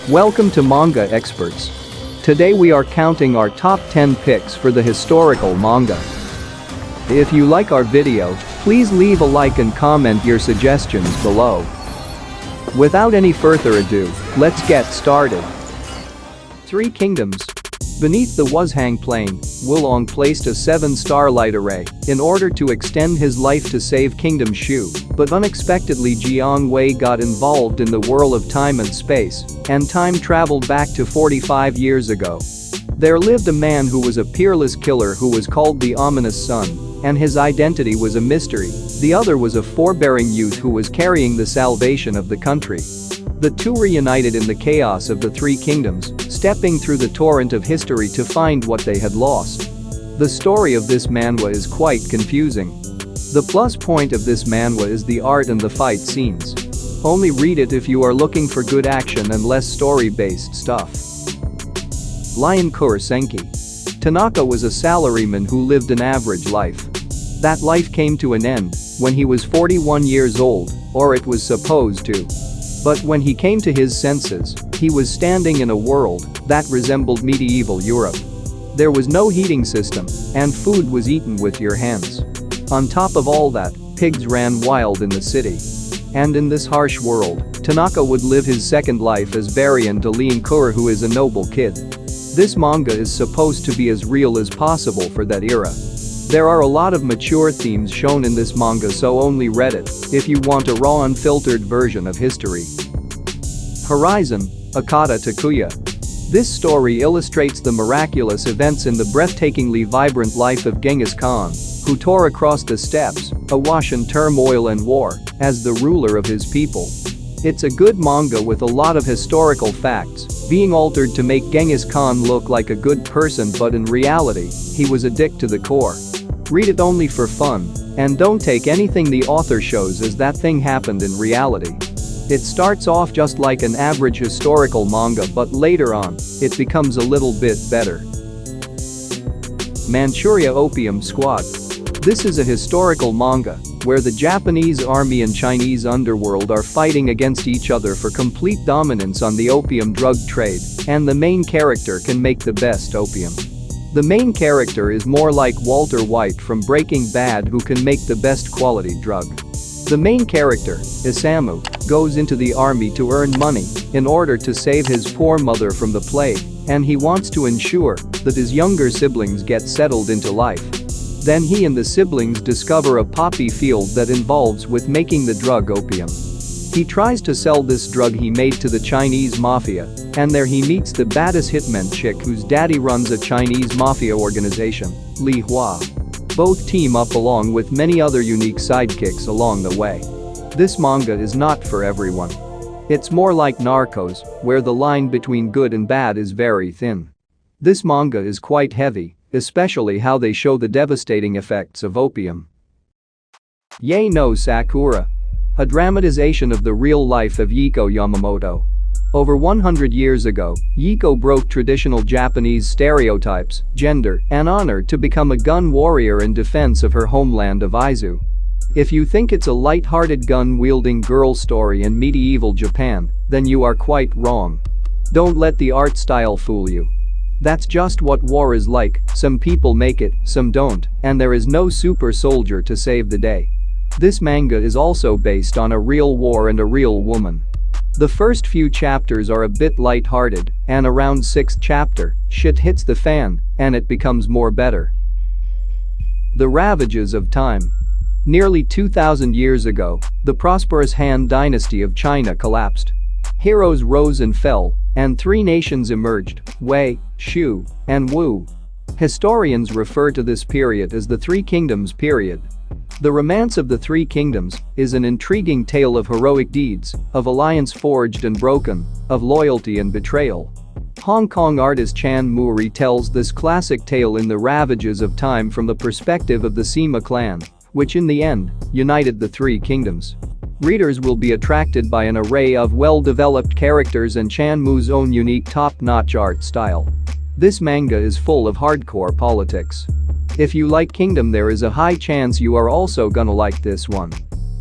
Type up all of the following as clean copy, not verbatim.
Welcome to Manga Experts. Today we are counting our top 10 picks for the historical manga. If you like our video, please leave a like and comment your suggestions below. Without any further ado, let's get started. Three Kingdoms. Beneath the Wuzhang Plain, Wulong placed a 7-star light array in order to extend his life to save Kingdom Shu, but unexpectedly Jiang Wei got involved in the whirl of time and space, and time traveled back to 45 years ago. There lived a man who was a peerless killer who was called the Ominous Sun, and his identity was a mystery. The other was a forbearing youth who was carrying the salvation of the country. The two reunited in the chaos of the Three Kingdoms, stepping through the torrent of history to find what they had lost. The story of this manhwa is quite confusing. The plus point of this manhwa is the art and the fight scenes. Only read it if you are looking for good action and less story-based stuff. Lion Senki. Tanaka was a salaryman who lived an average life. That life came to an end when he was 41 years old, or it was supposed to. But when he came to his senses, he was standing in a world that resembled medieval Europe. There was no heating system, and food was eaten with your hands. On top of all that, pigs ran wild in the city. And in this harsh world, Tanaka would live his second life as Varian to Liankura, who is a noble kid. This manga is supposed to be as real as possible for that era. There are a lot of mature themes shown in this manga, so only read it if you want a raw unfiltered version of history. Horizon, Akata Takuya. This story illustrates the miraculous events in the breathtakingly vibrant life of Genghis Khan, who tore across the steppes, awash in turmoil and war, as the ruler of his people. It's a good manga with a lot of historical facts, being altered to make Genghis Khan look like a good person, but in reality, he was a dick to the core. Read it only for fun, and don't take anything the author shows as that thing happened in reality. It starts off just like an average historical manga, but later on, it becomes a little bit better. Manchuria Opium Squad. This is a historical manga where the Japanese army and Chinese underworld are fighting against each other for complete dominance on the opium drug trade, and the main character can make the best opium. The main character is more like Walter White from Breaking Bad, who can make the best quality drug. The main character, Isamu, goes into the army to earn money in order to save his poor mother from the plague, and he wants to ensure that his younger siblings get settled into life. Then he and the siblings discover a poppy field that involves with making the drug opium. He tries to sell this drug he made to the Chinese mafia, and there he meets the baddest hitman chick whose daddy runs a Chinese mafia organization, Li Hua. Both team up along with many other unique sidekicks along the way. This manga is not for everyone. It's more like Narcos, where the line between good and bad is very thin. This manga is quite heavy, especially how they show the devastating effects of opium. Yae no Sakura. A dramatization of the real life of Yiko Yamamoto. Over 100 years ago, Yiko broke traditional Japanese stereotypes, gender, and honor to become a gun warrior in defense of her homeland of Aizu. If you think it's a light-hearted gun-wielding girl story in medieval Japan, then you are quite wrong. Don't let the art style fool you. That's just what war is like. Some people make it, some don't, and there is no super soldier to save the day. This manga is also based on a real war and a real woman. The first few chapters are a bit light-hearted, and around 6th chapter, shit hits the fan, and it becomes more better. The Ravages of Time. Nearly 2,000 years ago, the prosperous Han dynasty of China collapsed. Heroes rose and fell, and three nations emerged: Wei, Shu, and Wu. Historians refer to this period as the Three Kingdoms period. The Romance of the Three Kingdoms is an intriguing tale of heroic deeds, of alliance forged and broken, of loyalty and betrayal. Hong Kong artist Chan Mu retells this classic tale in The Ravages of Time from the perspective of the Sima clan, which in the end, united the Three Kingdoms. Readers will be attracted by an array of well-developed characters and Chan Mu's own unique top-notch art style. This manga is full of hardcore politics. If you like Kingdom, there is a high chance you are also gonna like this one.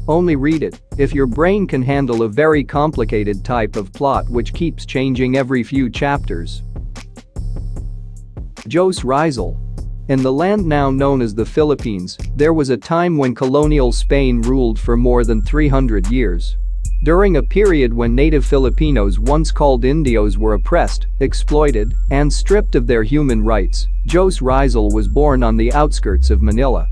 Only read it if your brain can handle a very complicated type of plot which keeps changing every few chapters. Jos Rizal. In the land now known as the Philippines, there was a time when colonial Spain ruled for more than 300 years. During a period when native Filipinos, once called Indios, were oppressed, exploited, and stripped of their human rights, Jos Rizal was born on the outskirts of Manila.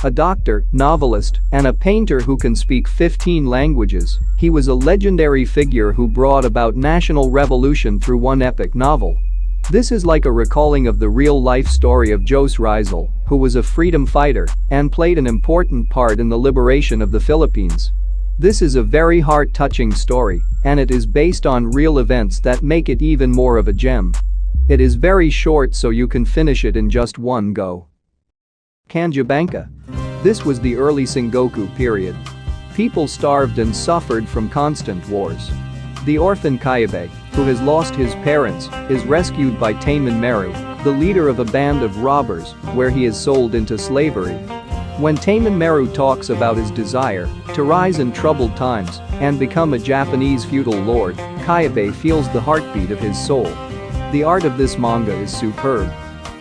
A doctor, novelist, and a painter who can speak 15 languages, he was a legendary figure who brought about national revolution through one epic novel. This is like a recalling of the real-life story of Jos Rizal, who was a freedom fighter and played an important part in the liberation of the Philippines. This is a very heart-touching story, and it is based on real events that make it even more of a gem. It is very short, so you can finish it in just one go. Kanjabanka. This was the early Sengoku period. People starved and suffered from constant wars. The orphan Kayabe, who has lost his parents, is rescued by Taman Meru, the leader of a band of robbers, where he is sold into slavery. When Taman Meru talks about his desire to rise in troubled times and become a Japanese feudal lord, Kayabe feels the heartbeat of his soul. The art of this manga is superb.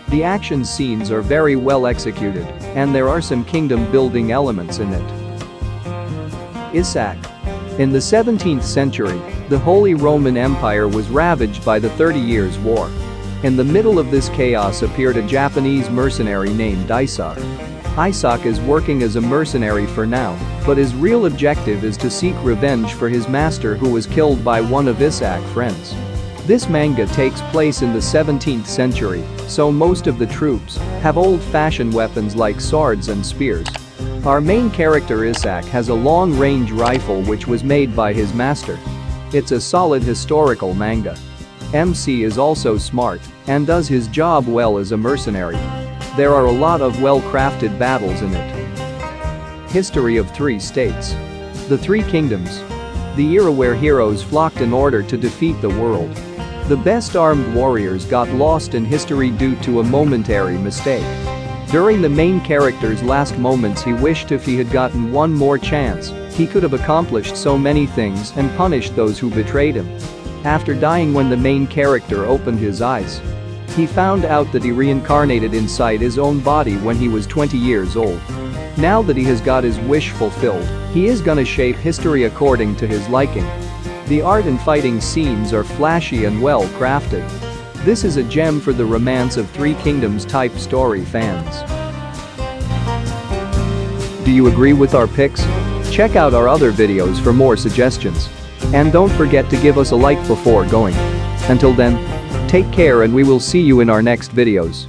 The action scenes are very well executed, and there are some kingdom-building elements in it. Isaac. In the 17th century, the Holy Roman Empire was ravaged by the 30 Years' War. In the middle of this chaos appeared a Japanese mercenary named Isaac. Isaac is working as a mercenary for now, but his real objective is to seek revenge for his master who was killed by one of Isaac's friends. This manga takes place in the 17th century, so most of the troops have old-fashioned weapons like swords and spears. Our main character Isaac has a long-range rifle which was made by his master. It's a solid historical manga. MC is also smart and does his job well as a mercenary. There are a lot of well-crafted battles in it. History of 3 states. The 3 kingdoms. The era where heroes flocked in order to defeat the world. The best armed warriors got lost in history due to a momentary mistake. During the main character's last moments, he wished if he had gotten one more chance, he could have accomplished so many things and punished those who betrayed him. After dying, when the main character opened his eyes, he found out that he reincarnated inside his own body when he was 20 years old. Now that he has got his wish fulfilled, he is gonna shape history according to his liking. The art and fighting scenes are flashy and well crafted. This is a gem for the Romance of 3 Kingdoms type story fans. Do you agree with our picks? Check out our other videos for more suggestions. And don't forget to give us a like before going. Until then, take care and we will see you in our next videos.